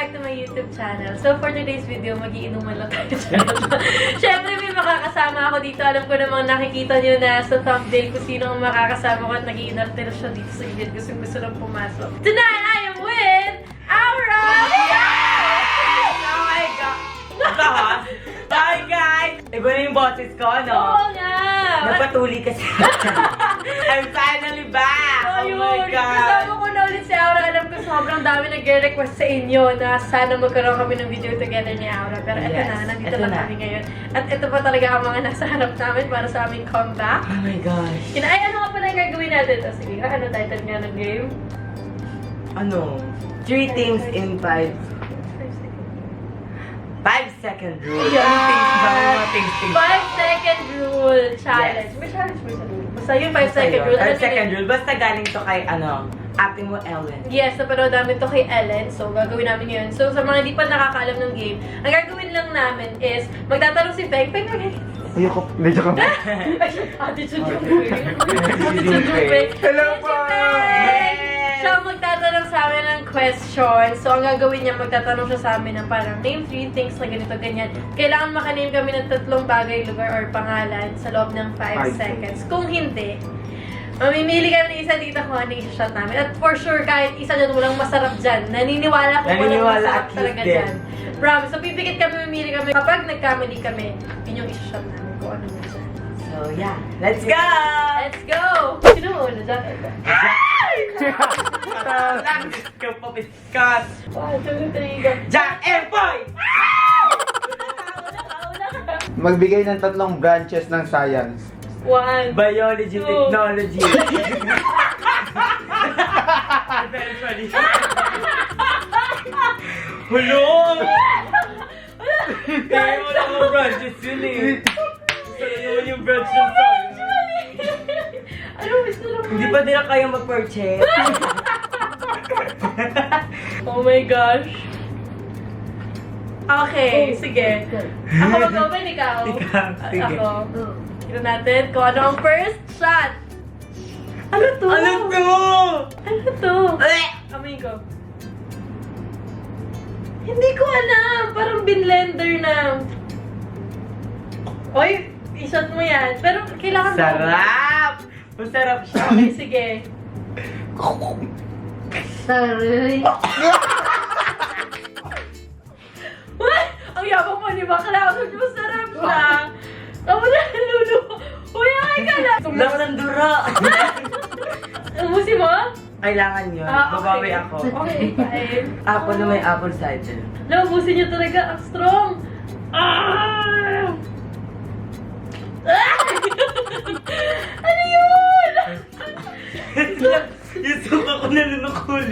back to my YouTube channel. So for today's video, mag-iinuman lang tayo. Siyempre may makakasama ako dito. Alam ko namang nakikita nyo na sa thumbnail kung sino ang makakasama ko at nag-iinartero siya dito sa gilid. Gusto lang pumasok. Tonight, I am with Aura! Oh my God! Hi guys! Iba na yung boses ko, no? Oo nga! Napatuli kasi. I'm finally back! Oh my God! Kasama ko na ulit si Aura. Alam ko sobrang dami nag-request sa inyo na sana magkaroon kami ng video together ni Aura. Pero eto Yes, na, nandito eto lang na. kami ngayon. At ito pa talaga ang mga nasa harap namin para sa aming comeback. Oh my gosh! Ay, ano nga pala yung gagawin natin? O, sige nga, ano title nga ng game? Ano? 3 things in 5 second rule. Yeah. Mga things. 5-second rule challenge. Yes. May challenge ba sa rule? Basta yung 5-second rule. 5 second rule. Basta galing to kay, acting mo, Ellen. Yes, napanood namin to kay Ellen. So, gagawin namin yun. So, sa mga hindi pa nakakaalam ng game, ang gagawin lang namin is, magtatanong si Peng. Peng, Ayoko, medyo ka ba? attitude yung Peng. Hello po! Siya ang magtatanong sa amin ng question. So, ang gagawin niya, magtatanong siya sa amin ng parang name 3 things na ganito, ganyan. Kailangan makaname kami ng 3 bagay, lugar, or pangalan sa loob ng 5 seconds. Kung hindi, mamimili kami ng isa dito kung ano yung shot namin. At for sure, kahit isa dyan, walang masarap dyan. Naniniwala ko walang masarap talaga dyan. Promise. So, pipikit kami, mamili kami. Kapag nagkamali kami, yun yung isa-shot namin kung ano na dyan. So, yeah. Let's go! Let's go! Sino mo una dyan? Ikaw pa piskas! 1, 2, 3, go! Jack and Boy! Magbigay ng 3 branches ng science. 1. Biology, Two. technology. Eventually. Hulong! Kaya mo lang ang branches yun eh. Gusto na naman yung branch ng science. Ano, gusto naman? Hindi pa nila kayo mag-purchase. Oh my gosh. Okay, sige. Ako mag-open, ikaw. Ikaw, sige. Ako. Tignan natin kung ano ang first shot. Ano to? Ano to? Ano to? Amoy ko. Hindi ko alam. Parang binlender na. Oy, i-shot mo yan. Pero kailangan mo. Sarap! Masarap siya. Okay, sige. Sorry. What? Ang yabang mo ni Bakla. Sabi mo, sarap siya. Ako na, lulu. Uy, ay ka lang. Lasang dura. Umusin mo? Kailangan yun. Okay. Babawi ako. Okay, fine. Apple na may apple cider. Naubusin niyo talaga. Ang strong. Ah! Ah! Ano yun? Yung suka ko nalunokul.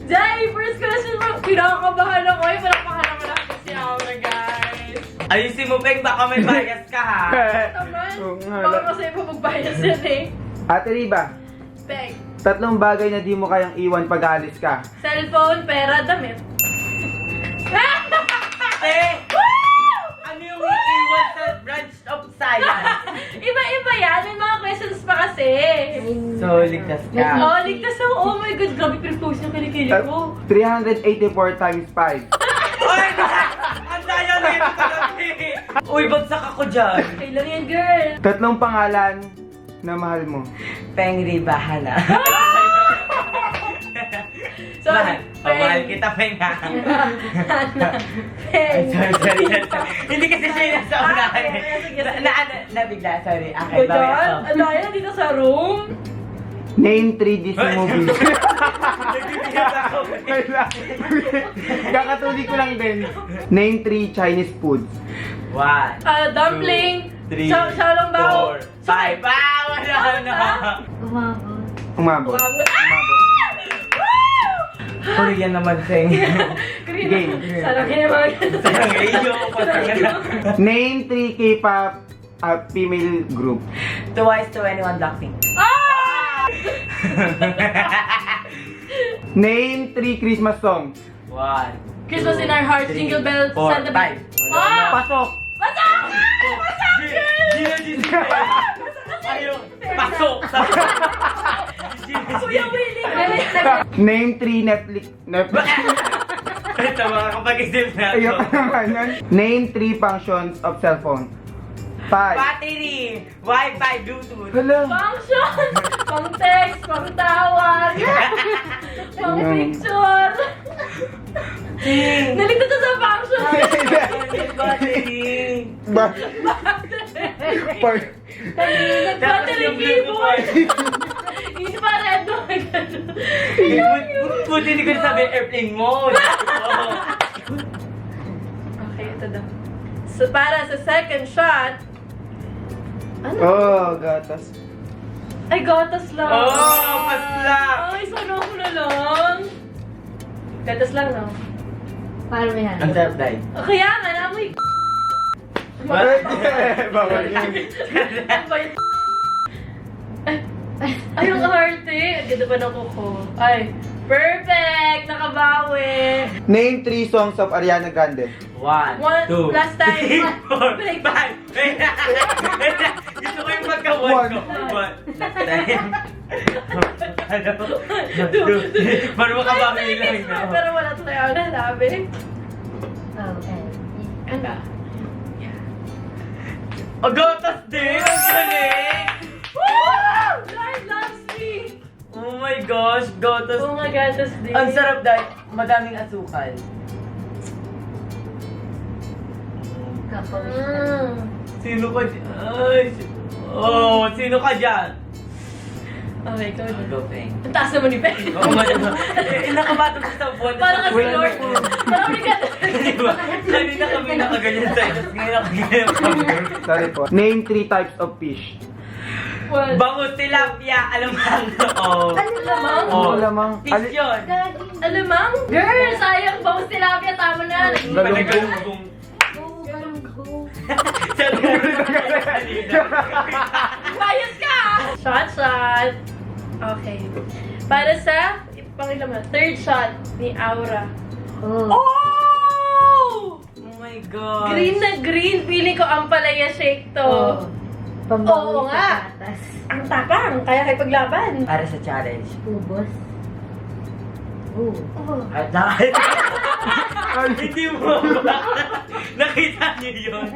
Jai, first question mo. Kinakabahan ako. Ay, palakpakan naman ako si Aura, guys. Ayusin mo, Peng. Baka may bias ka, ha? Taman. Oo nga. Baka kasi pa magbayas yan eh. Ate Riba, Peg. 3 bagay na di mo kayang iwan pag aalis ka. Cellphone, pera, damit. Eh! Ano yung iiwan sa branch of science? Iba-iba yan. May mga questions pa kasi. So, ligtas ka. Oh, ligtas ako. Oh my God, grabe pinag-post yung kilikili ko. 384 times 5. Oy! Ang daya na ito talaga. Uy, bagsak ako dyan. Kailan yan, girl? 3 pangalan na mahal mo. Peng Riba, Hana. Sorry, Mahal. Mahal kita, Peng, ha? Hana. Ay, Peng. sorry. Hindi kasi siya yung nasa unahan eh. Sige, sige. Nabigla, sorry. Okay, Oh, bawi ako. John, ano yan dito sa room? Name 3 Disney movies. Nagtitigas ako. Kakatuli ko lang din. Name 3 Chinese foods. 1, Dumpling. 3, Xiaolongbao. 4, 5. Ah, wala na. Umabot. Umabot. Korean naman, Peng. Game. Sarap naman. Sarang iyo ko Name 3 K-pop female group. Twice to anyone Blackpink. Ah! Name 3 Christmas songs. 1, Christmas in our hearts, 3, Jingle Bells, 4, Santa Bell. 5. Ah! Pasok! Pasok! Gina, Ayaw. Pasok! Kuya Willie, Name 3 Netflix. Ito, makakapag-isip na ako. Ayoko naman yun. Name 3 functions of cellphone. 5. Battery, Wi-Fi, Bluetooth. Hala. Function! Pang text, pang tawag, pang picture. Nalito to sa function. Battery. Ba? Battery keyboard. Hindi pa red. Oh my God. Buti hindi ko nasabi airplane mode. Okay, ito daw. So, para sa second shot, ano? Oh, gatas. Ay, gatas lang. Oh, paslak. Ay, sana ako na lang. Gatas lang, no? Paano yan? Ang sarap, Day. Kaya nga, namoy. Bawal yun. Ano ba yun? Ay, ang arte. Ang ganda pa ng kuko. Ay, perfect! Nakabawi. Name 3 songs of Ariana Grande. 1, One, 2, last time. 3, 4, 5. Gusto ko yung magka-1 ko. 1. Para makabawi lang. no? Pero wala tayo na sabi. Oh, Ano? Agatas din! Ang galing! Woo! Lord loves me! Oh my gosh, gatas. Oh my God, tas din. Ang sarap dahil madaming asukal. Sino ka dyan? Ay, oh, sino ka dyan? Okay, ikaw na. Go, Peng. Ang taas naman ni Peng. Oo, madama. Nakabato ko sa buwan. Parang kasi Wala na Lord. po. Parang may ganda. Diba? Kanina kami nakaganyan sa'yo, tapos ngayon nakaganyan kami. Sorry po. Name 3 types of fish. One. Bangus, tilapia, alamang. Oh. Alamang? Oh. Alamang. Fish yun. Alamang? Girl, sayang. Bangus tilapia. Tama na. Panagalugong. Sa Bias ka! Shot, shot. Okay. Para sa, pangilan mo, third shot ni Aura. Oh. Oh! Oh my God. Green na green. Feeling ko ang palaya shake to. Oh. Pambawi Oo nga. sa gatas. Ang tapang. Kaya kayo paglaban. Para sa challenge. Ubos. Oh. Oh. At dahil... Hindi mo ba? Nakita niyo yun?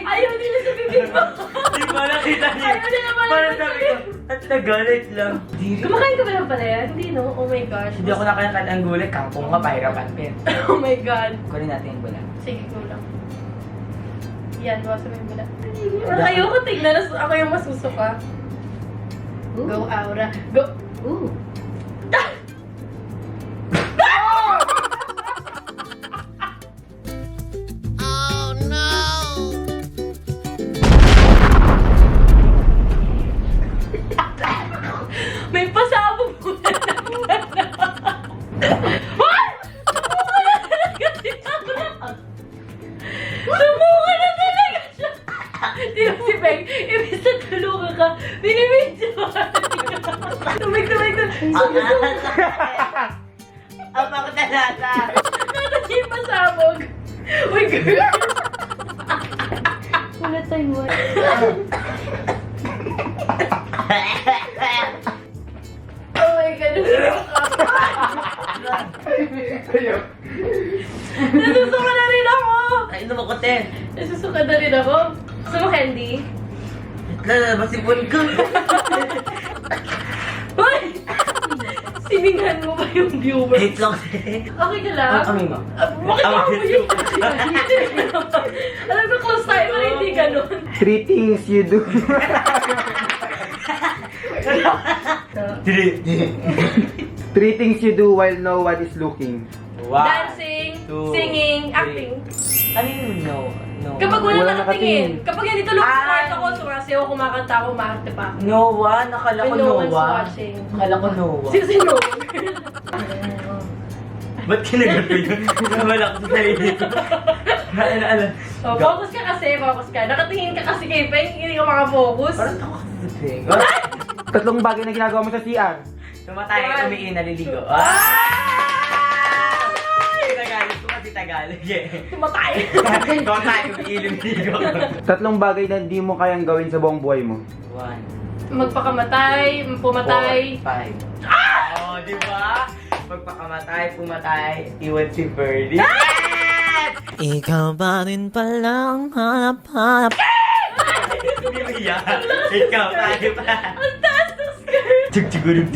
Ayaw nila sa bibig mo. Hindi mo nakita niyo? Ayaw nila pala Parang sa sabi ko, at nagalit lang. Kumakain ka ba ng palaya? Hindi, no? Oh my gosh. Hindi ako nakakain ang gulay, kangkong ka, pahirapan pin. Oh my God. Kunin natin yung gulay. Sige, go lang. Yan, bawasan mo yung bala. Ayoko tignan. Ako yung masusuka. Ooh. Go, Aura. Go. Ooh. May pasabog mo na. Hoy! Sumuka na talaga si Aura. Sumuka na talaga siya. Tino si Beng, ibig sa tulungan ka, binibidyo ka. Tumig. Ang mga talata. Ano siya yung pasabog? Uy, girl. Wala tayong wala. Oh my God, Ayaw. nasusuka na rin ako. Ay, lumakotin. Nasusuka na rin ako. Gusto mo candy? Lalabas yung buwan ko. Hoy! Siningan mo ba yung viewer? Wait lang. Okay ka lang? Ang kami mo. Bakit ako mo yun? Alam ko close tayo pero hindi ganun. 3 things you do. 3 things you do while no one is looking. Wow. Dancing, Two, singing, three. acting. Ano yung no? No. Kapag wala Wala nakatingin. nakatingin. Kapag hindi tulog sa Ay. kwarto ko, sumasayaw, kumakanta ako, maarte pa ako. Noah? Nakala ko When no one's Noah. watching. Nakala ko Noah. Sino si Noah? Ba't kinagat ko yun? Wala ko sa sarili ko. Ano? Oh, focus ka kasi, focus ka. Nakatingin ka kasi kay Peng, hindi ka makafocus. Parang ako kasi sa ping. 3 bagay na ginagawa mo sa CR. Tumatay, One. umiin, naliligo. Two. Tagalog ko kasi Tagalog eh. Tumatay. Tumatay, umiin, naliligo. 3 bagay na hindi mo kayang gawin sa buong buhay mo. 1, magpakamatay, pumatay. 4, 5. Oh, di ba? Magpakamatay, pumatay, iwan si Birdie. Ikaw ba rin palang hanap-hanap? Hindi mo yan. Ikaw, tayo pa. Ang taas ng skirt! Chugurug.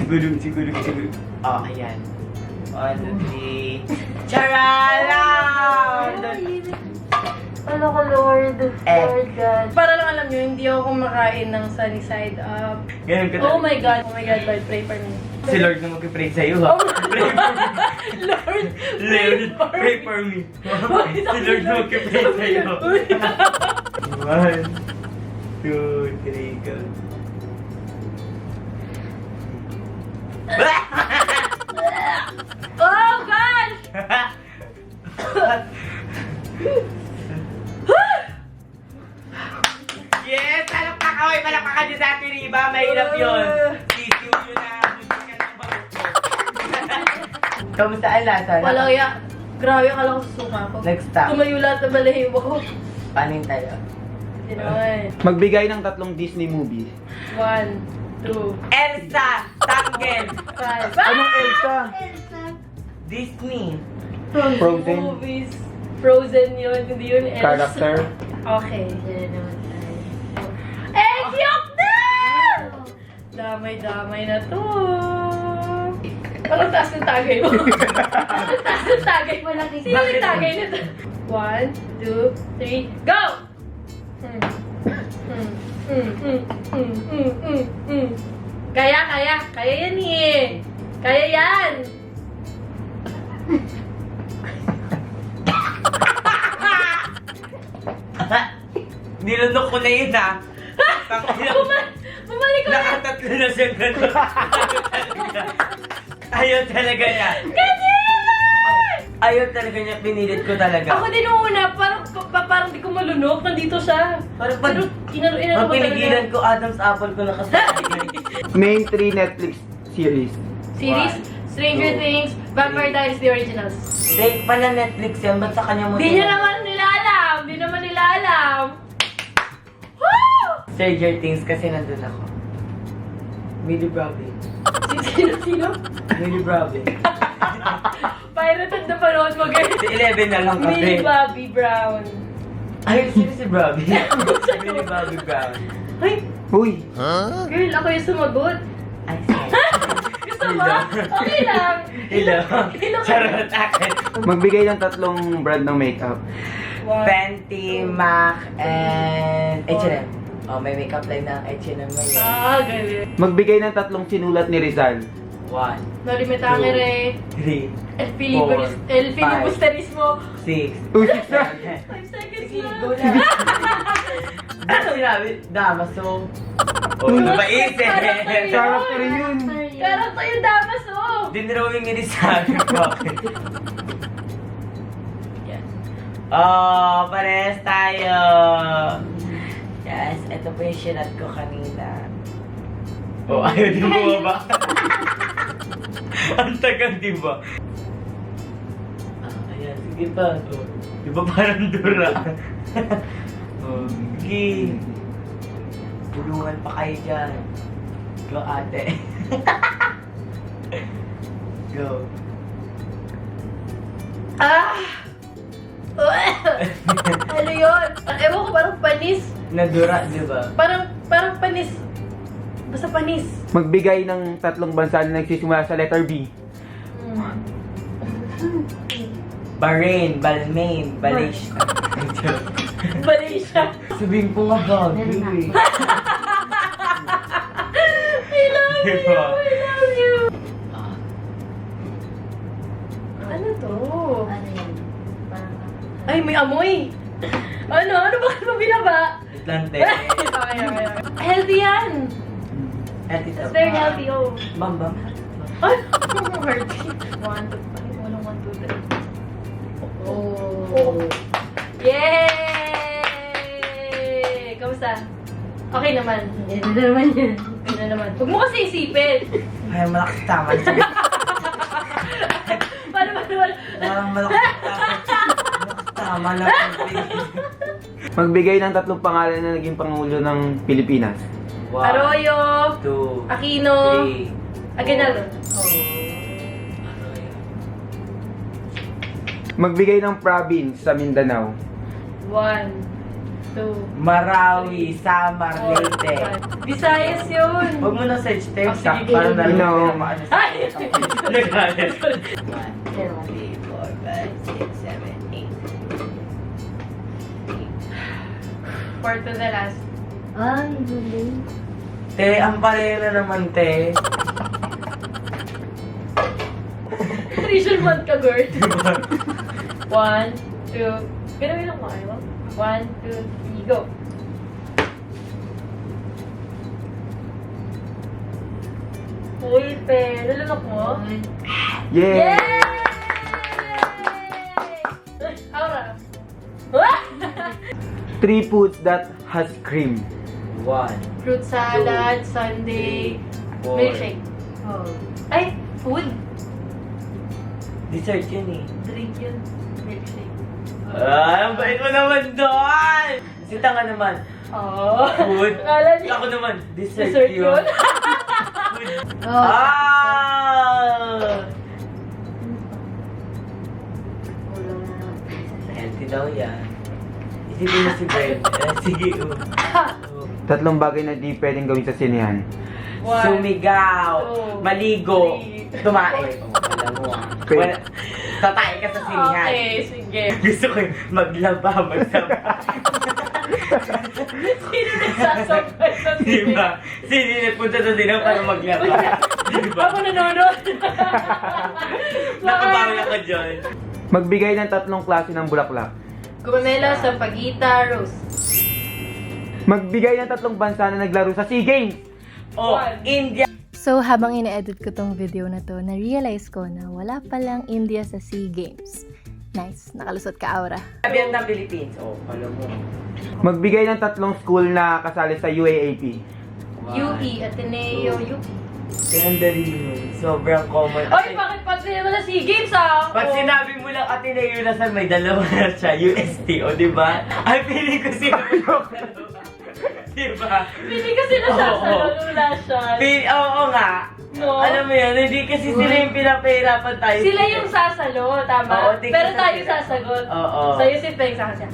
Oh, ayan. 1, 2, 3. Charala! Ano ka, Lord? Lord God. Para lang alam nyo, hindi ako kumakain ng sunny side up. Ganun ka Oh my God, Lord, pray for me. Si Lord na mag-pray sa'yo, ha? Pray for me. Lord, Lord, pray for me. Si Lord na mag-pray sa'yo. 1, 2, 3, go. Oh gosh! Yes! Palakpakan niyo sa atin, Riba. Mahirap yun. Tissue yun na. Buti ka ng bagot mo. Kamusta ang lasa? Wala kaya. Grabe, akala ko susuka ko. Nag-stop. Tumayo lahat ng balahibo ko. Panin tayo. Sinoy. Magbigay ng 3 Disney movies. 1, 2, Elsa! Tanggel! 5. Anong Elsa? Elsa. Disney. Frozen? Movies. Frozen yun, hindi yun Elsa. Character? Okay. Yan naman tayo. Eh, cute na! Damay-damay na to. Parang taas ng tagay mo. Parang taas ng tagay mo. Malaki. Sino yung tagay na to? 1, 2, 3, go! Kaya yan eh. Kaya yan. Nilunok ko na yun, ha? Bumalik ko na. Nakatatlo na siyang gano'n. Ayaw talaga niya. Ayaw talaga niya, pinilit ko talaga. Ako din nung una, parang di ko malunok. Nandito siya. Parang Pero inano Ang ko pinigilan talaga. ko, Adam's Apple ko nakasama. Name 3 Netflix series. Series, One, Stranger 2, Things, Vampire Diaries, The Originals. Date pala Netflix yan, ba't sa kanya mo Di niya naman nila alam. Di naman nila alam. Woo! Stranger Things kasi nandun ako. Millie Bobby. Sino? Millie Bobby. Pirated na panood mo, girl. Si 11 na lang Millie kasi. Bobby Brown. Ay, sino si Bobby? Millie Bobby Brown. Ay, Uy! girl, ako yung sumagot. Ay, sorry. Gusto mo? Okay lang. Hello. Hello. Charot akin. Magbigay ng 3 brand ng makeup. One. Fenty, MAC, and H&M. Oh, may makeup line ng H&M ngayon. Ah, galing. Magbigay ng 3 sinulat ni Rizal. 1, Nalimitangere. 3, El filibusterismo. 6. Uy, 6 na! 5 seconds Sige, lang. go na. Ano sinabi? Damaso. Oh, napaisip. Character yun! Karakter yung damas, oh. Dinrawing ni sabi ko. Yes. Oh, pares tayo. Yes, ito po yung sinat ko kanina. Oh, ayaw din mo ba? Ang tagal, di ba? Ayan, sige pa. Oh, di ba parang dura? Oh, sige. Tulungan pa kayo dyan. Go, ate. Go. Ah! Ano yun? Ewan ko, parang panis. Nadura, di ba? Parang panis. Basta panis. Magbigay ng 3 bansa na nagsisimula sa letter B. Bahrain, Balmain, Malaysia. Malaysia. Sabihin ko nga bago eh. I love you. Diba? I love you. Ah, Ano to? Ano yan? Parang... Ay, may amoy. Ano? Ano bakit mo binaba? Atlante. Okay. Healthy yan. Healthy It's very healthy, oh. Bam. Ay, healthy. 1, 2, 3. Walang 1, 2, 3. Oh. Yay! Kamusta? Okay naman. Yan na naman yan. Okay na naman. Huwag mo kasi isipin. Ay, malakas tama. Paano? Parang malakas tama lang. Magbigay ng 3 pangalan na naging Pangulo ng Pilipinas. 1, Arroyo, 2, Aquino, 3, Aguinaldo. Arroyo. Magbigay ng province sa Mindanao. 1, 2, Marawi, Samar, Leyte. Visayas yun. Huwag mo na search tape, Oh, sige. para na No. maano sa Ay! nagalit. 1, 2, 3, 4, 5, 6, 7, 8. For to the last. Ay, galing. Te, ang pareho na naman, te. Tricia month ka, girl. 1, 2, ganun lang mo, ayaw? 1, 2, 3, go. Uy, pe, lalunok mo? Yeah! Aura. 3 foods that has cream. 1, Fruit salad, sundae, 4. milkshake. Oh. Ay, food. Dessert yun eh. Drink yun. Milkshake. Ang bait mo naman doon! Sita nga naman. Oh. Food. Akala niya. Ako naman, dessert, Dessert yun. yun. Oh. Ah! Ulo na naman. Healthy daw yan. Isipin mo si Ben. Sige, Tatlong bagay na di pwedeng gawin sa sinehan. 1, Sumigaw, 2, maligo, 3. tumae. Alam mo ah. Wala, tatay ka sa sinihan. Okay, sige. Gusto ko yung maglaba, magsaba. Sino nagsasampay sa Di ba? Sino punta sa sinaw para maglaba? Di ba? Ako nanonood. Nakabawi ako dyan. Magbigay ng 3 klase ng bulaklak. Gumamela, sampagita, rose. Magbigay ng 3 bansa na naglaro sa SEA Games. Oh, 1. India. So, habang ina-edit ko tong video na to, na-realize ko na wala palang India sa SEA Games. Nice. Nakalusot ka, Aura. Sabihan ng Philippines. Oh, alam mo. Magbigay ng 3 school na kasali sa UAAP. UE, Ateneo, UP. Sandali mo. Sobrang common. Ay, bakit pag sinabi na SEA Games ah? Pag sinabi mo lang Ateneo Lasal, may dalawa na siya. UST, o diba? Ay, piling ko sinabi mo. Diba? Hindi kasi nasasalo wala siya. Oo nga. No. Alam mo yan, hindi kasi sila yung pinapahirapan tayo. Sila yung sasalo, tama? Oo, tingin Pero sa tayo sila. sasagot. Oo. Sa'yo si Peng, sa siya.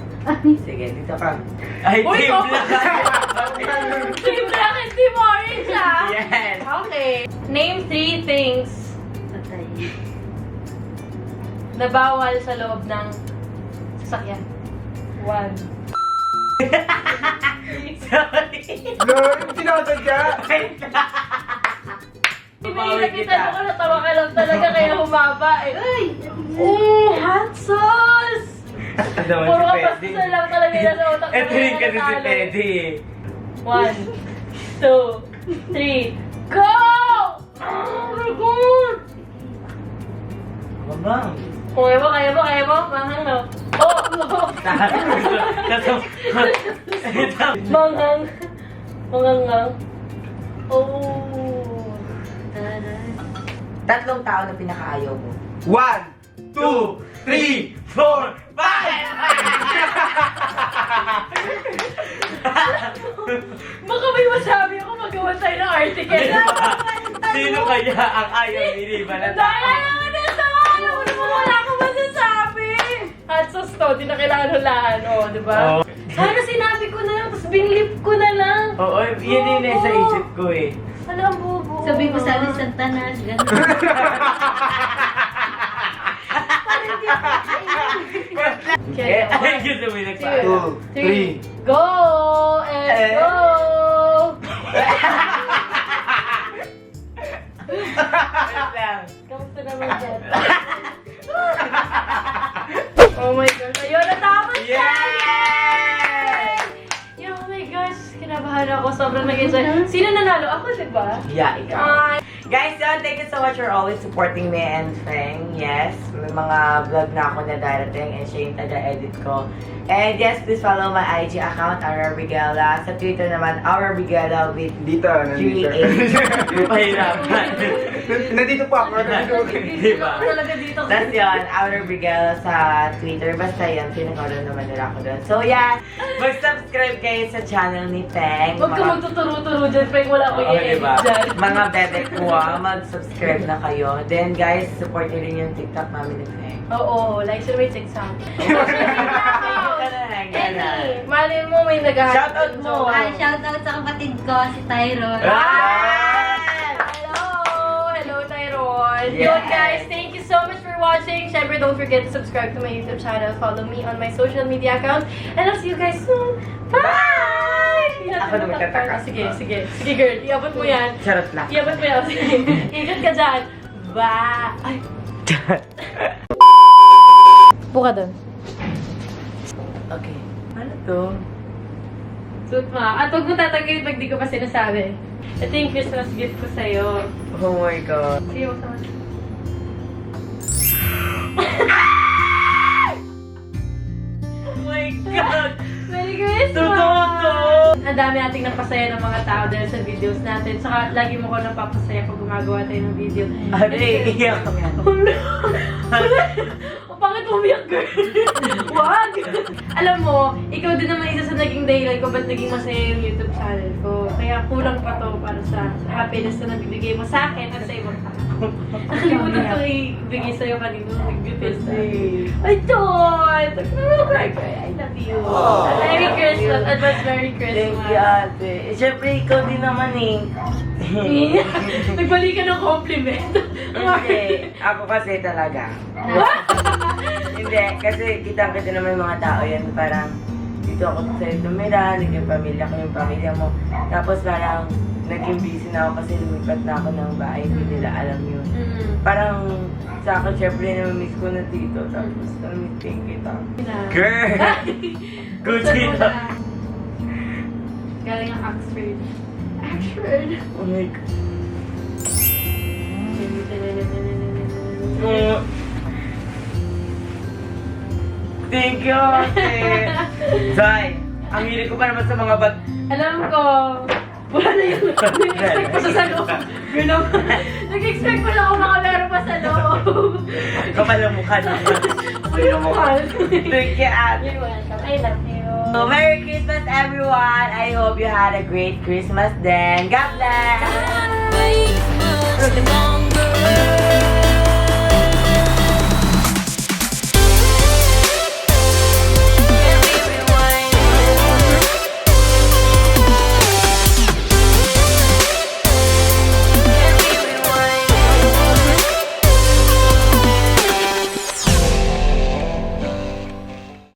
Sige, dito ka. Ay, Uy, team ko- black. Team Black and Team Orange ah! Yes. Okay. Name 3 things Patay. na bawal sa loob ng sasakyan. 1. Sorry. Lord, sinasadya! Hindi kita ko natawa ka lang talaga kaya humaba eh. Ay! Hot sauce! Ito naman Puro si ka Pedi. pasasal lang talaga nasa utak ko. Ito rin kasi si Pedi eh. 1, 2, 3, go! Oh my God! Mamang. Kaya mo? Manghang no? Oh! Manghang. Manghang. Oh. Tatlong tao na pinakaayaw mo. 1, 2, 3, 4, 5! Baka may masabi ako magawa tayo ng article. Sino kaya ang ayaw niliban na Dahil tao? naman na sa alam mo naman wala akong masasabi. Hot sauce to, di na kailangan hulaan. O, di ba? Oo. Sana sinabi ko na lang, tapos binlip ko na lang. Oo, yun yung nasa isip ko eh. Alam, bobo. Sabi ko sa akin, Santanas, gano'n. Eh, ay, gusto mo yung nagpaalam. 2, 3. Go! And go! Wait lang. Kamusta naman dyan? Oh my gosh, ayun, natapos siya! Yes! Yeah, oh my gosh, kinabahan ako. Sobrang nag-enjoy. Sino nanalo? Ako, di ba? Yeah, ikaw. Ay, Guys, thank you so much for always supporting me and Feng. Yes, may mga vlog na ako na darating and siya yung taga-edit ko. And yes, please follow my IG account, Aura Brigela. Sa Twitter naman, Aura Brigela with Dito, nandito. 3-8. Mahirapan. Nandito po ako. Diba? Talaga dito. That's yun, Aura Brigela sa Twitter. Basta yun, pinag-order naman nila ako doon. So yeah, mag-subscribe kayo sa channel ni Feng. Huwag ka magtuturo-turo dyan, Frank. Wala ko Oo, i-edit diba? dyan. Mga bebe ko, mag-subscribe na kayo. Then guys, support nyo rin yung TikTok namin ni Feng. Oo, like, sure, wait, TikTok. Ganun. Malay mo, may naghahanap. Shoutout mo. Shoutout sa kapatid ko, si Tyron. Hello! Hello, Tyrone! Yes. Yun, guys, thank you so much for watching. Siyempre, don't forget to subscribe to my YouTube channel. Follow me on my social media account. And I'll see you guys soon. Bye! Ako na magtataka. Sige, sige. Sige, girl. Iabot mo yan. Charot lang. Iabot mo yan. Sige. Ingat ka dyan. Bye! Ay. Buka doon. Okay. Ano to? Suot mo. At huwag mo tatanggalin pag di ko pa sinasabi. Ito yung Christmas gift ko sa'yo. Oh my God. Sige, huwag naman. Oh my God! Merry Christmas! Totoo to! Ang dami nating napasaya ng mga tao dahil sa videos natin. Saka lagi mo ko napapasaya pag gumagawa tayo ng video. Ano iiyak ko yan? Oh no! O bakit umiyak, girl? Wag! Alam mo, ikaw din naman isa sa naging dahilan ko ba't naging masaya yung YouTube channel ko. Kaya kulang pa to para sa happiness na nabibigay mo sa akin at sa ibang tao. Nakalimutan ko ibigay sa'yo kanina nag-gift Ay, Ton! I love you. Merry Christmas! Advance Merry Christmas! Thank you, ate. Siyempre, ikaw din naman eh. Nagbalik ka ng compliment. Hindi. Ako kasi talaga. Hindi. Kasi kitang-kita naman yung mga tao yan. Parang dito ako sa'yo tumira, naging pamilya ko yung pamilya mo. Tapos parang naging busy na ako kasi lumipat na ako ng bahay. Hindi nila alam yun. Parang sa akin, syempre, na-miss ko na dito. Tapos, na-miss kita. Girl! Good kita! Galing ang Oxford. Oxford! Oh my God. Thank you, ate! Zay, ang hilig ko pa naman sa mga bat... Alam ko, wala na yun. Nag-expect ko sa loob. Yun naman. Nag-expect ko lang ako makameron pa sa loob. Kapal ang mukha naman. Ay, namukal. Thank you, ate! You're welcome. I love you. So, Merry Christmas, everyone! I hope you had a great Christmas then. God bless! Christmas,